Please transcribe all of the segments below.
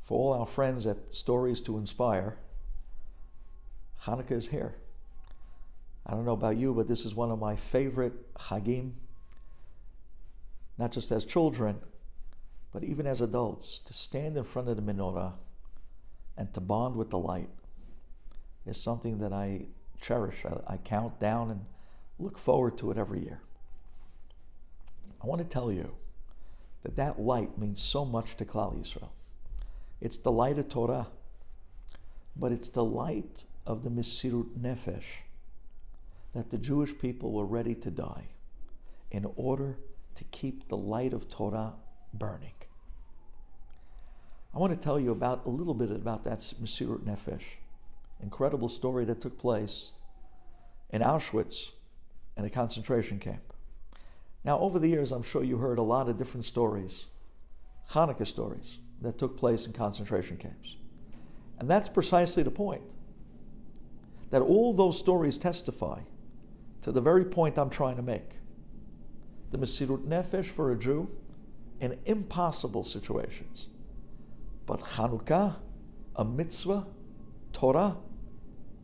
For all our friends at Stories to Inspire, Chanukah is here. I don't know about you, but this is one of my favorite Chagim, not just as children, but even as adults, to stand in front of the menorah and to bond with the light is something that I cherish. I count down and look forward to it every year. I want to tell you that that light means so much to Klal Yisrael. It's the light of Torah, but it's the light of the Mesirut Nefesh that the Jewish people were ready to die in order to keep the light of Torah burning. I want to tell you about a little bit about that Mesirut Nefesh, incredible story that took place in Auschwitz, in a concentration camp. Now, over the years, I'm sure you heard a lot of different stories, Chanukah stories, that took place in concentration camps. And that's precisely the point, that all those stories testify to the very point I'm trying to make. The Mesirut Nefesh for a Jew in impossible situations. But Chanukah, a mitzvah, Torah,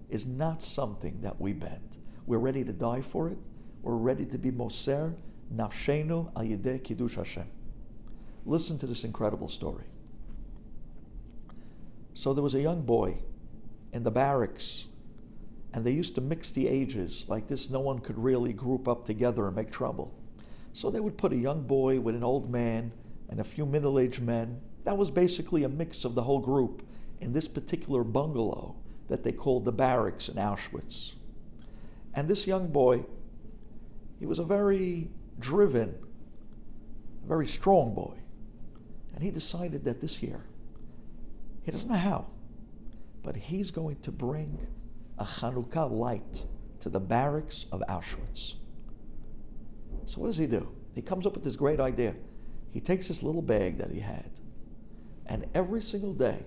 is not something that we bend. We're ready to die for it. We're ready to be moser nafshenu al yedei kiddush Hashem. Listen to this incredible story. So there was a young boy in the barracks, and they used to mix the ages. Like this, no one could really group up together and make trouble. So they would put a young boy with an old man and a few middle-aged men. That was basically a mix of the whole group in this particular bungalow that they called the barracks in Auschwitz. And this young boy, he was a very driven, very strong boy. And he decided that this year, he doesn't know how, but he's going to bring a Chanukah light to the barracks of Auschwitz. So what does he do? He comes up with this great idea. He takes this little bag that he had, and every single day,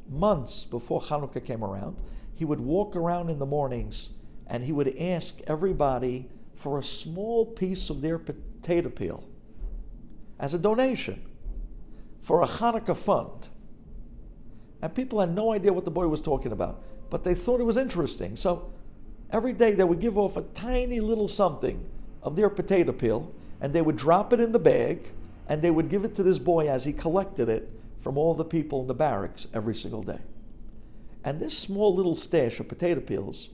months before Chanukah came around, he would walk around in the mornings and he would ask everybody for a small piece of their potato peel as a donation for a Chanukah fund. And people had no idea what the boy was talking about, but they thought it was interesting. So every day they would give off a tiny little something of their potato peel, and they would drop it in the bag, and they would give it to this boy as he collected it from all the people in the barracks every single day. And this small little stash of potato peels,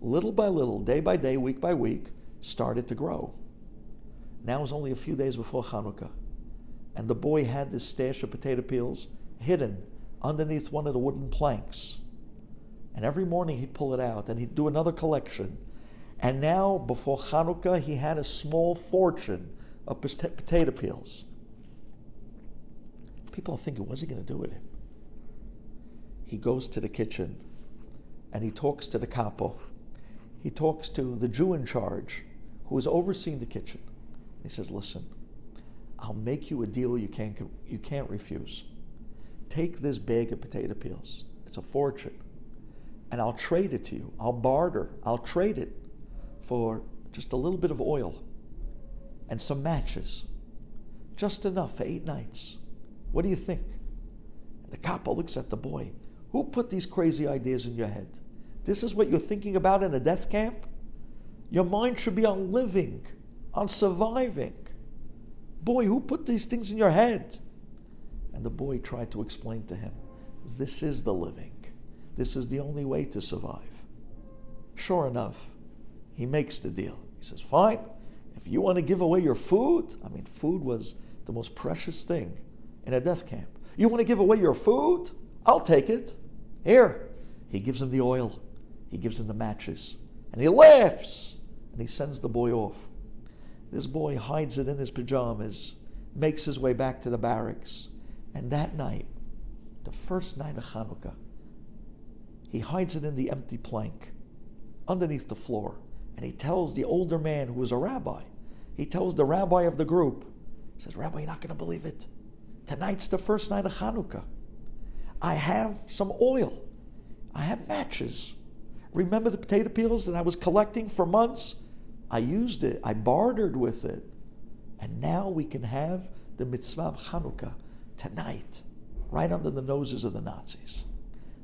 little by little, day by day, week by week, started to grow. Now it was only a few days before Chanukah, and the boy had this stash of potato peels hidden underneath one of the wooden planks. And every morning he'd pull it out and he'd do another collection. And now, before Chanukah, he had a small fortune of potato peels. People are thinking, what's he going to do with it? He goes to the kitchen and he talks to the capo. He talks to the Jew in charge who is overseeing the kitchen. He says, listen, I'll make you a deal you can't refuse. Take this bag of potato peels. It's a fortune. And I'll trade it to you. I'll barter. I'll trade it for just a little bit of oil and some matches. Just enough for 8 nights. What do you think? And the capo looks at the boy. Who put these crazy ideas in your head? This is what you're thinking about in a death camp? Your mind should be on living, on surviving. Boy, who put these things in your head? And the boy tried to explain to him, this is the living. This is the only way to survive. Sure enough, he makes the deal. He says, fine, if you want to give away your food, food was the most precious thing in a death camp. You want to give away your food? I'll take it. Here. He gives him the oil. He gives him the matches. And he laughs. And he sends the boy off. This boy hides it in his pajamas, makes his way back to the barracks. And that night, the first night of Chanukah, he hides it in the empty plank underneath the floor. And he tells the older man who was a rabbi, he tells the rabbi of the group, he says, Rabbi, you're not going to believe it. Tonight's the first night of Chanukah. I have some oil. I have matches. Remember the potato peels that I was collecting for months? I used it. I bartered with it. And now we can have the mitzvah of Chanukah tonight, right under the noses of the Nazis.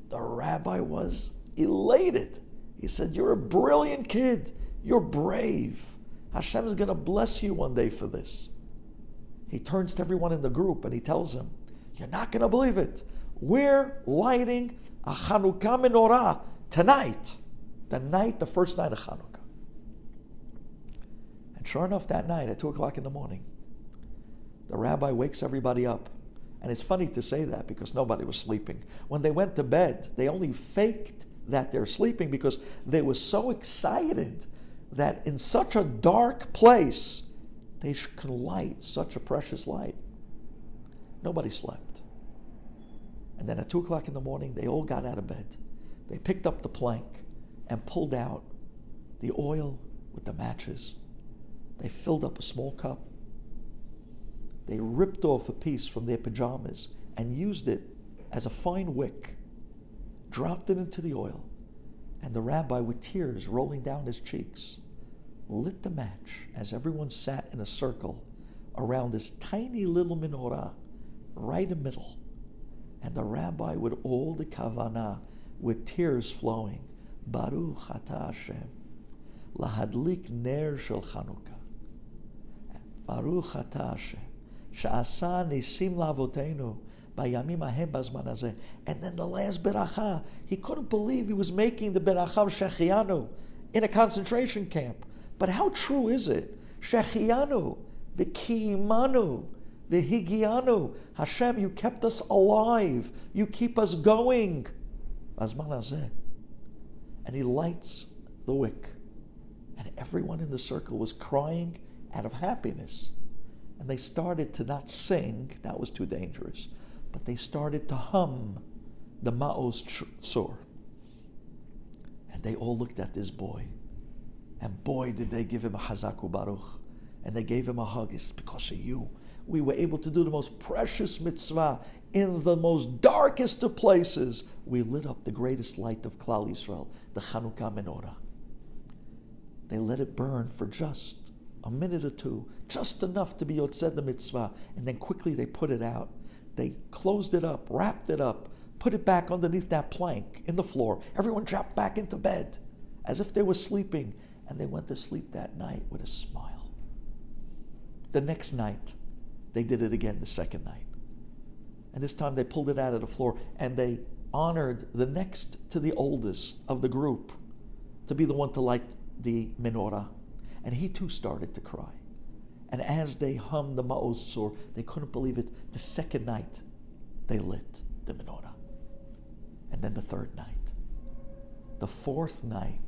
The rabbi was elated. He said, "You're a brilliant kid. You're brave. Hashem is going to bless you one day for this." He turns to everyone in the group and he tells them, "You're not going to believe it. We're lighting a Chanukah menorah tonight." The first night of Chanukah. And sure enough, that night at 2 o'clock in the morning, the rabbi wakes everybody up. And it's funny to say that because nobody was sleeping. When they went to bed, they only faked that they're sleeping because they were so excited that in such a dark place, they can light such a precious light. Nobody slept. And then at 2 o'clock in the morning, they all got out of bed. They picked up the plank and pulled out the oil with the matches. They filled up a small cup. They ripped off a piece from their pajamas and used it as a fine wick, dropped it into the oil, and the rabbi, with tears rolling down his cheeks, lit the match as everyone sat in a circle around this tiny little menorah right in the middle. And the rabbi, with all the kavanah, with tears flowing, Baruch Atah Hashem, lahadlik ner shel Chanukah. Baruch Atah Hashem, she'asa nisim la'avotenu bayamim hahem bazman hazeh. And then the last beracha, he couldn't believe he was making the beracha of Shechianu in a concentration camp. But how true is it? Shechianu, v'kiyimanu, v'higianu. Hashem, you kept us alive. You keep us going. Bazman hazeh. And he lights the wick. And everyone in the circle was crying out of happiness. And they started to not sing, that was too dangerous, but they started to hum the Ma'oz Tzur. And they all looked at this boy. And boy, did they give him a Hazaku Baruch. And they gave him a hug. It's because of you. We were able to do the most precious mitzvah in the most darkest of places. We lit up the greatest light of Klal Yisrael, the Chanukah menorah. They let it burn for just a minute or two, just enough to be yotzed the mitzvah, and then quickly they put it out. They closed it up, wrapped it up, put it back underneath that plank in the floor. Everyone dropped back into bed as if they were sleeping, and they went to sleep that night with a smile. The next night, they did it again the second night. And this time they pulled it out of the floor and they honored the next to the oldest of the group to be the one to light the menorah. And he too started to cry. And as they hummed the Ma'oz Tzur, they couldn't believe it. The second night, they lit the menorah. And then the third night. The fourth night,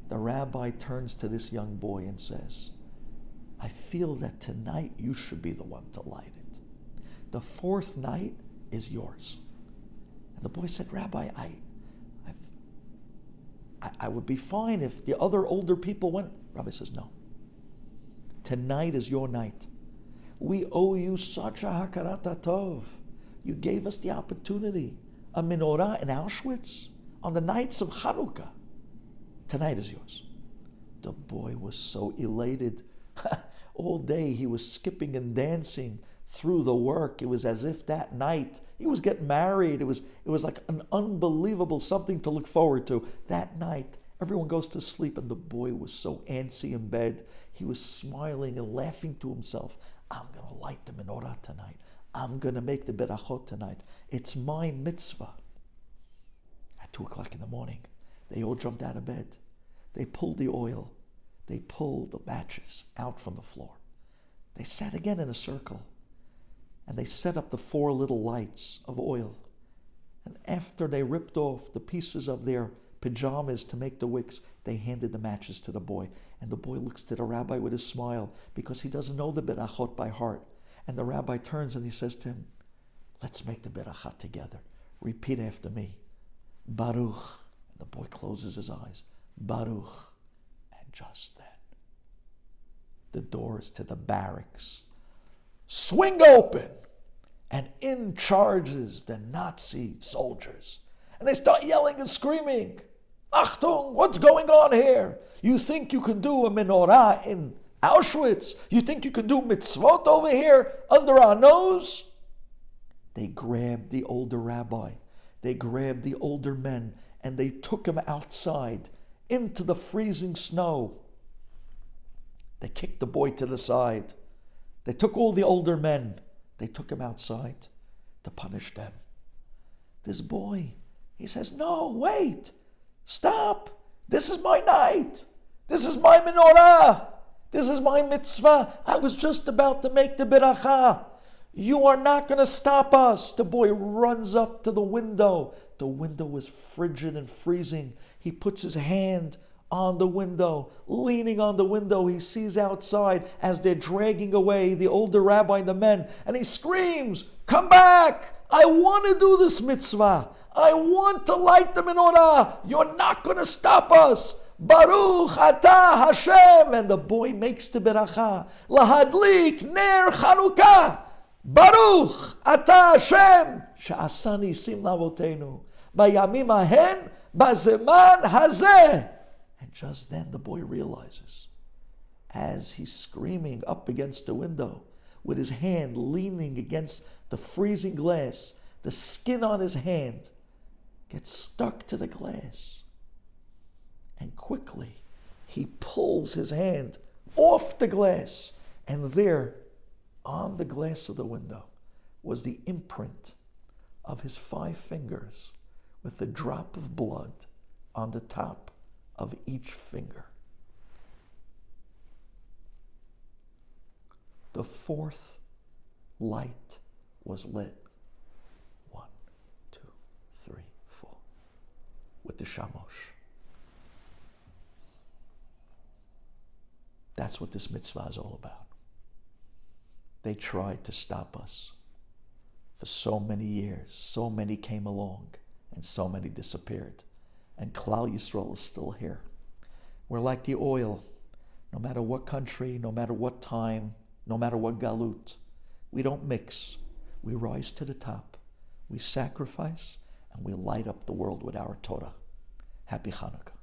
the rabbi turns to this young boy and says, "I feel that tonight you should be the one to light it. The fourth night is yours." And the boy said, "Rabbi, I would be fine if the other older people went." Rabbi says, "No. Tonight is your night. We owe you such a hakarat tov. You gave us the opportunity. A menorah in Auschwitz on the nights of Chanukah. Tonight is yours." The boy was so elated. All day he was skipping and dancing through the work. It was as if that night he was getting married. It was like an unbelievable something to look forward to. That night, everyone goes to sleep, and the boy was so antsy in bed. He was smiling and laughing to himself. "I'm going to light the menorah tonight. I'm going to make the berachot tonight. It's my mitzvah." At 2 o'clock in the morning, they all jumped out of bed. They pulled the oil. They pulled the matches out from the floor. They sat again in a circle. And they set up the 4 little lights of oil. And after they ripped off the pieces of their pajamas to make the wicks, they handed the matches to the boy. And the boy looks to the rabbi with a smile because he doesn't know the berachot by heart. And the rabbi turns and he says to him, "Let's make the berachot together. Repeat after me. Baruch." And the boy closes his eyes. Baruch. And just then, the doors to the barracks swing open, and in charges the Nazi soldiers. And they start yelling and screaming, "Achtung, what's going on here? You think you can do a menorah in Auschwitz? You think you can do mitzvot over here under our nose?" They grabbed the older rabbi, they grabbed the older men, and they took him outside into the freezing snow. They kicked the boy to the side. They took all the older men, they took him outside to punish them. This boy, he says, no, wait, stop. This is my night. This is my menorah. This is my mitzvah. I was just about to make the beracha. You are not going to stop us. The boy runs up to the window. The window was frigid and freezing. He puts his hand on the window, leaning on the window. He sees outside as they're dragging away the older rabbi and the men, and he screams, come back! I want to do this mitzvah. I want to light the menorah. You're not going to stop us. Baruch atah Hashem. And the boy makes the beracha. Lahadlik ner Chanukah. Baruch atah Hashem. Sha'asani sim lavotenu. Bayamim ahen bazeman hazeh. And just then the boy realizes, as he's screaming up against the window, with his hand leaning against the freezing glass, the skin on his hand gets stuck to the glass. And quickly, he pulls his hand off the glass. And there, on the glass of the window, was the imprint of his 5 fingers with a drop of blood on the top of each finger. The 4th light was lit. 1, 2, 3, 4. With the shamosh. That's what this mitzvah is all about. They tried to stop us for so many years. So many came along and so many disappeared. And Klal Yisrael is still here. We're like the oil. No matter what country, no matter what time, no matter what galut, we don't mix. We rise to the top. We sacrifice and we light up the world with our Torah. Happy Chanukah.